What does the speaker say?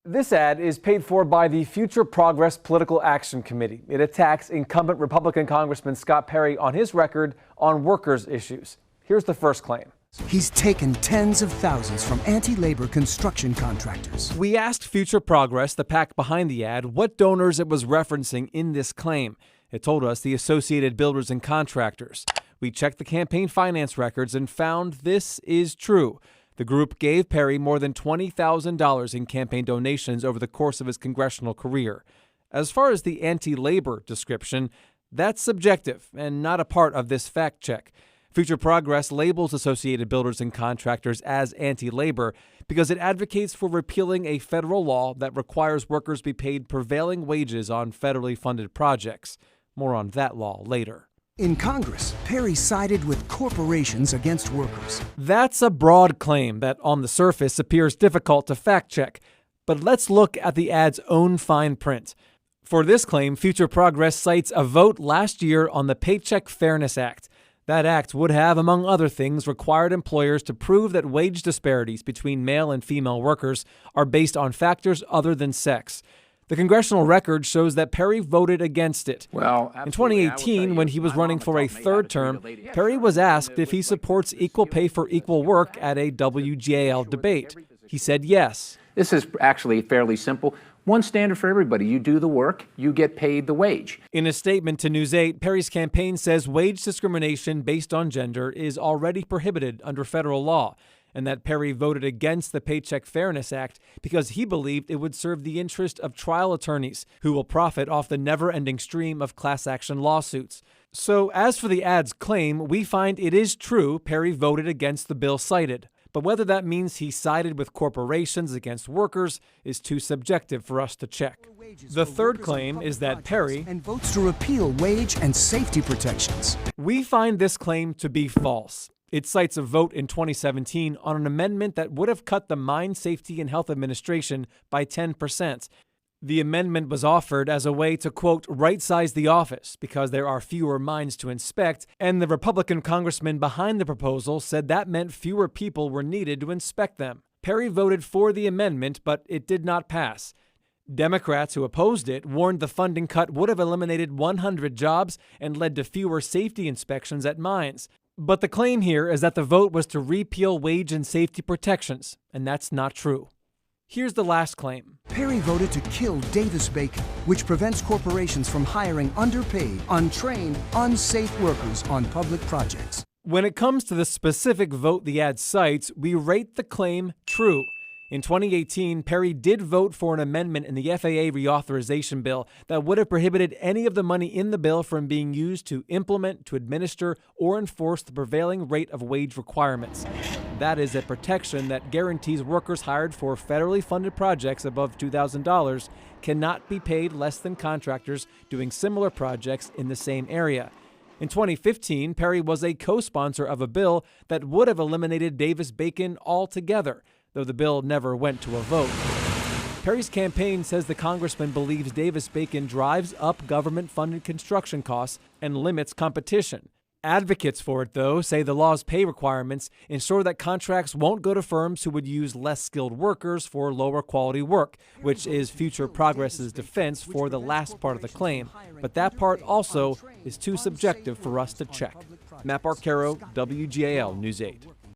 This ad is paid for by the Future Progress Political Action Committee. It attacks incumbent Republican Congressman Scott Perry on his record on workers' issues. Here's the first claim. He's taken tens of thousands from anti-labor construction contractors. We asked Future Progress, the PAC behind the ad, what donors it was referencing in this claim. It told us the Associated Builders and Contractors. We checked the campaign finance records and found this is true. The group gave Perry more than $20,000 in campaign donations over the course of his congressional career. As far as the anti-labor description, that's subjective and not a part of this fact check. Future Progress labels Associated Builders and Contractors as anti-labor because it advocates for repealing a federal law that requires workers be paid prevailing wages on federally funded projects. More on that law later. In Congress, Perry sided with corporations against workers. That's a broad claim that on the surface appears difficult to fact check. But let's look at the ad's own fine print. For this claim, Future Progress cites a vote last year on the Paycheck Fairness Act. That act would have, among other things, required employers to prove that wage disparities between male and female workers are based on factors other than sex. The congressional record shows that Perry voted against it. In 2018, when he was running for a third term, Perry was asked if he supports equal pay for equal work at a WGAL debate. He said yes. This is actually fairly simple. One standard for everybody. You do the work, you get paid the wage. In a statement to News 8, Perry's campaign says wage discrimination based on gender is already prohibited under federal law, and that Perry voted against the Paycheck Fairness Act because he believed it would serve the interest of trial attorneys who will profit off the never-ending stream of class action lawsuits. So as for the ad's claim, we find it is true Perry voted against the bill cited. But whether that means he sided with corporations against workers is too subjective for us to check. The third claim is that Perry and votes to repeal wage and safety protections. We find this claim to be false. It cites a vote in 2017 on an amendment that would have cut the Mine Safety and Health Administration by 10%. The amendment was offered as a way to, quote, right-size the office because there are fewer mines to inspect, and the Republican congressman behind the proposal said that meant fewer people were needed to inspect them. Perry voted for the amendment, but it did not pass. Democrats who opposed it warned the funding cut would have eliminated 100 jobs and led to fewer safety inspections at mines. But the claim here is that the vote was to repeal wage and safety protections, and that's not true. Here's the last claim. Perry voted to kill Davis-Bacon, which prevents corporations from hiring underpaid, untrained, unsafe workers on public projects. When it comes to the specific vote the ad cites, we rate the claim true. In 2018, Perry did vote for an amendment in the FAA reauthorization bill that would have prohibited any of the money in the bill from being used to implement, to administer, or enforce the prevailing rate of wage requirements. That is a protection that guarantees workers hired for federally funded projects above $2,000 cannot be paid less than contractors doing similar projects in the same area. In 2015, Perry was a co-sponsor of a bill that would have eliminated Davis-Bacon altogether, though the bill never went to a vote. Perry's campaign says the congressman believes Davis-Bacon drives up government-funded construction costs and limits competition. Advocates for it, though, say the law's pay requirements ensure that contracts won't go to firms who would use less skilled workers for lower quality work, which is Future Progress's defense for the last part of the claim. But that part also is too subjective for us to check. Matt Barquero, WGAL News 8.